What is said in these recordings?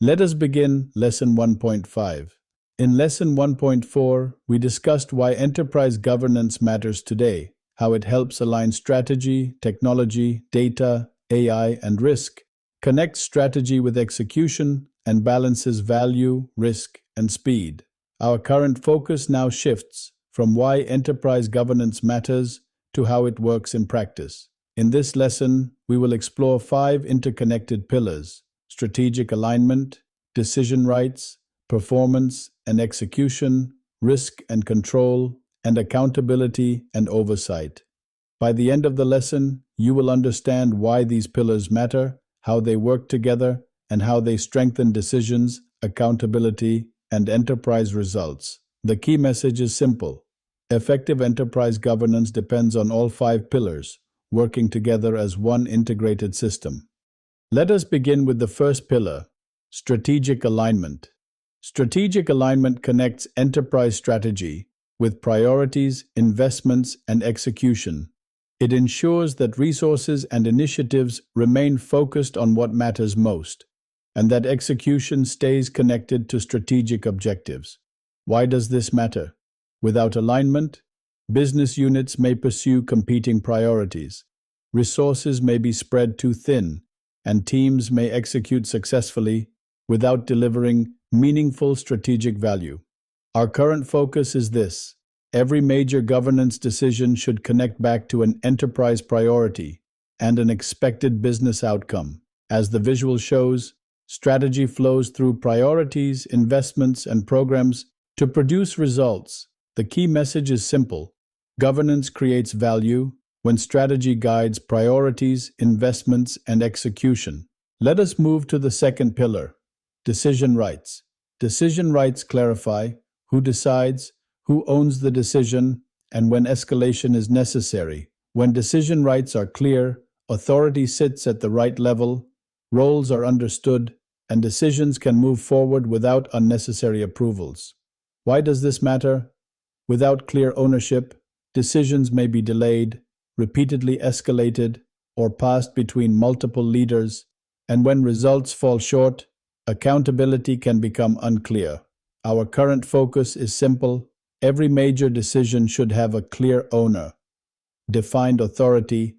Let us begin Lesson 1.5. In Lesson 1.4, we discussed why enterprise governance matters today, how it helps align strategy, technology, data, AI, and risk, connects strategy with execution, and balances value, risk, and speed. Our current focus now shifts from why enterprise governance matters to how it works in practice. In this lesson, we will explore 5 interconnected pillars: strategic alignment, decision rights, performance and execution, risk and control, and accountability and oversight. By the end of the lesson, you will understand why these pillars matter, how they work together, and how they strengthen decisions, accountability, and enterprise results. The key message is simple. Effective enterprise governance depends on all 5 pillars, working together as one integrated system. Let us begin with the first pillar, strategic alignment. Strategic alignment connects enterprise strategy with priorities, investments, and execution. It ensures that resources and initiatives remain focused on what matters most, and that execution stays connected to strategic objectives. Why does this matter? Without alignment, business units may pursue competing priorities, resources may be spread too thin, and teams may execute successfully without delivering meaningful strategic value. Our current focus is this: every major governance decision should connect back to an enterprise priority and an expected business outcome. As the visual shows, strategy flows through priorities, investments, and programs to produce results. The key message is simple. Governance creates value when strategy guides priorities, investments, and execution. Let us move to the second pillar, decision rights. Decision rights clarify who decides, who owns the decision, and when escalation is necessary. When decision rights are clear, authority sits at the right level, roles are understood, and decisions can move forward without unnecessary approvals. Why does this matter? Without clear ownership, decisions may be delayed, repeatedly escalated, or passed between multiple leaders, and when results fall short, accountability can become unclear. Our current focus is simple. Every major decision should have a clear owner, defined authority,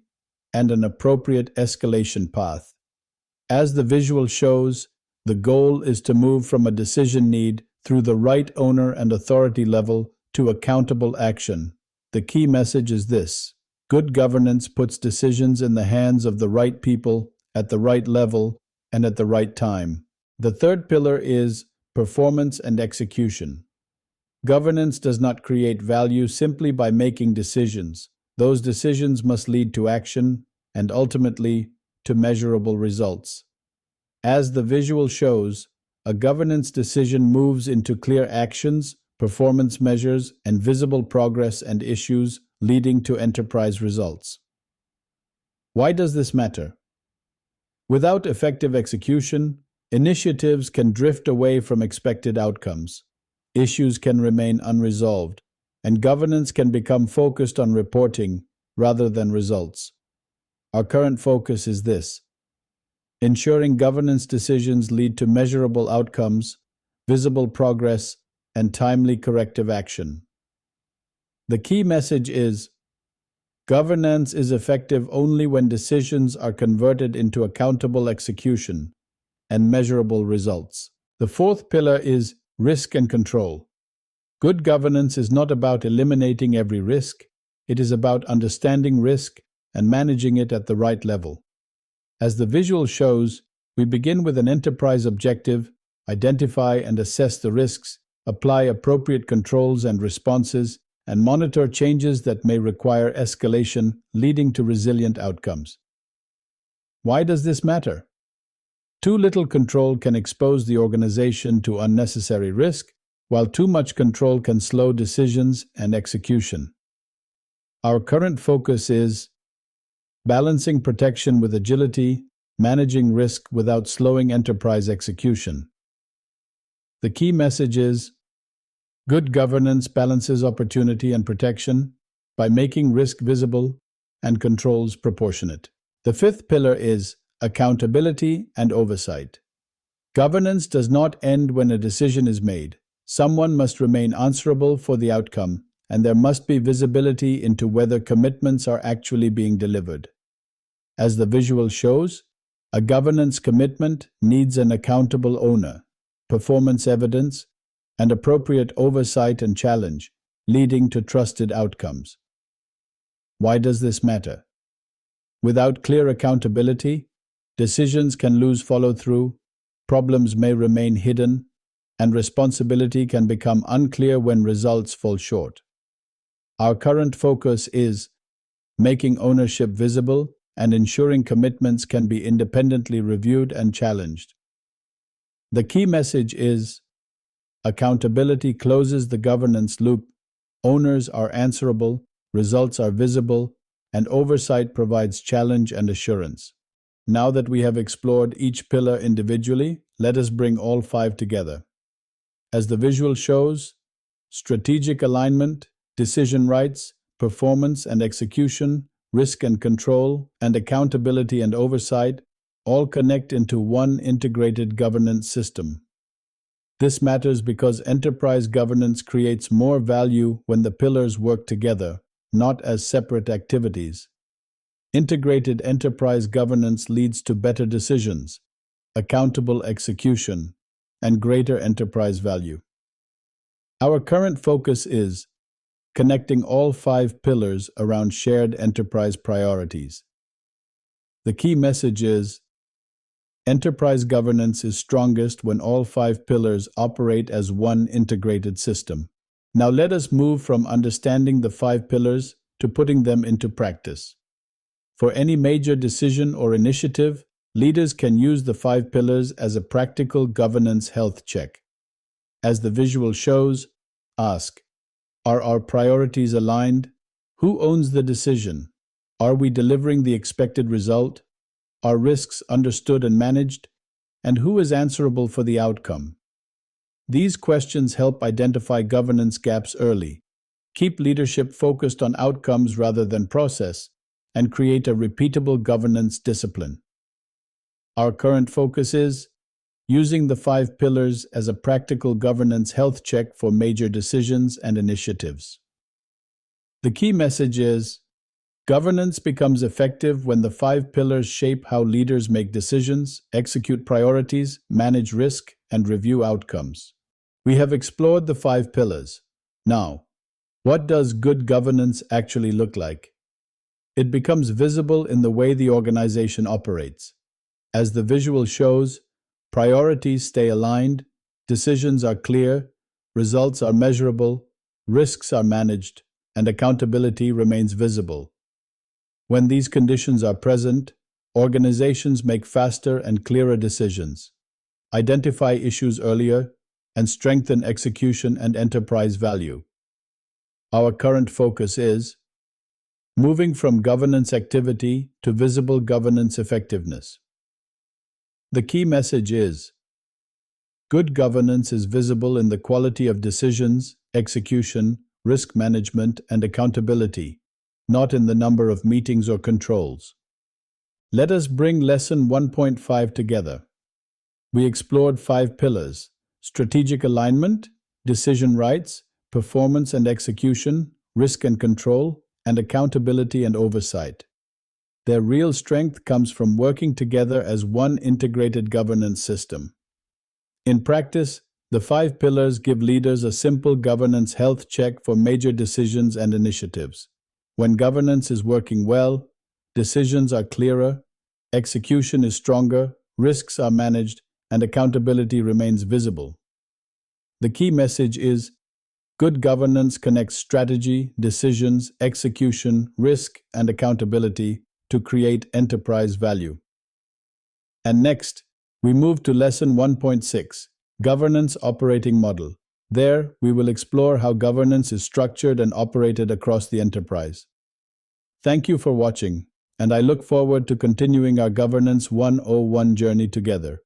and an appropriate escalation path. As the visual shows, the goal is to move from a decision need through the right owner and authority level to accountable action. The key message is this: good governance puts decisions in the hands of the right people at the right level and at the right time. The third pillar is performance and execution. Governance does not create value simply by making decisions. Those decisions must lead to action and ultimately to measurable results. As the visual shows, a governance decision moves into clear actions, performance measures, and visible progress and issues, leading to enterprise results. Why does this matter? Without effective execution, initiatives can drift away from expected outcomes. Issues can remain unresolved, and governance can become focused on reporting rather than results. Our current focus is this: ensuring governance decisions lead to measurable outcomes, visible progress, and timely corrective action. The key message is: governance is effective only when decisions are converted into accountable execution and measurable results. The fourth pillar is risk and control. Good governance is not about eliminating every risk. It is about understanding risk and managing it at the right level. As the visual shows, we begin with an enterprise objective, identify and assess the risks, apply appropriate controls and responses, and monitor changes that may require escalation, leading to resilient outcomes. Why does this matter? Too little control can expose the organization to unnecessary risk, while too much control can slow decisions and execution. Our current focus is balancing protection with agility, managing risk without slowing enterprise execution. The key message is: good governance balances opportunity and protection by making risk visible and controls proportionate. The fifth pillar is accountability and oversight. Governance does not end when a decision is made. Someone must remain answerable for the outcome, and there must be visibility into whether commitments are actually being delivered. As the visual shows, a governance commitment needs an accountable owner, performance evidence, and appropriate oversight and challenge, leading to trusted outcomes. Why does this matter? Without clear accountability, decisions can lose follow-through, problems may remain hidden, and responsibility can become unclear when results fall short. Our current focus is making ownership visible and ensuring commitments can be independently reviewed and challenged. The key message is accountability closes the governance loop, owners are answerable, results are visible, and oversight provides challenge and assurance. Now that we have explored each pillar individually, let us bring all five together. As the visual shows, strategic alignment, decision rights, performance and execution, risk and control, and accountability and oversight all connect into one integrated governance system. This matters because enterprise governance creates more value when the pillars work together, not as separate activities. Integrated enterprise governance leads to better decisions, accountable execution, and greater enterprise value. Our current focus is connecting all five pillars around shared enterprise priorities. The key message is enterprise governance is strongest when all five pillars operate as one integrated system. Now let us move from understanding the five pillars to putting them into practice. For any major decision or initiative, leaders can use the five pillars as a practical governance health check. As the visual shows, ask, are our priorities aligned? Who owns the decision? Are we delivering the expected result? Are risks understood and managed? And who is answerable for the outcome? These questions help identify governance gaps early, keep leadership focused on outcomes rather than process, and create a repeatable governance discipline. Our current focus is using the five pillars as a practical governance health check for major decisions and initiatives. The key message is governance becomes effective when the five pillars shape how leaders make decisions, execute priorities, manage risk, and review outcomes. We have explored the five pillars. Now, what does good governance actually look like? It becomes visible in the way the organization operates. As the visual shows, priorities stay aligned, decisions are clear, results are measurable, risks are managed, and accountability remains visible. When these conditions are present, organizations make faster and clearer decisions, identify issues earlier, and strengthen execution and enterprise value. Our current focus is moving from governance activity to visible governance effectiveness. The key message is good governance is visible in the quality of decisions, execution, risk management, and accountability, not in the number of meetings or controls. Let us bring Lesson 1.5 together. We explored five pillars: strategic alignment, decision rights, performance and execution, risk and control, and accountability and oversight. Their real strength comes from working together as one integrated governance system. In practice, the five pillars give leaders a simple governance health check for major decisions and initiatives. When governance is working well, decisions are clearer, execution is stronger, risks are managed, and accountability remains visible. The key message is good governance connects strategy, decisions, execution, risk, and accountability to create enterprise value. And next, we move to Lesson 1.6, Governance Operating Model. There, we will explore how governance is structured and operated across the enterprise. Thank you for watching, and I look forward to continuing our Governance 101 journey together.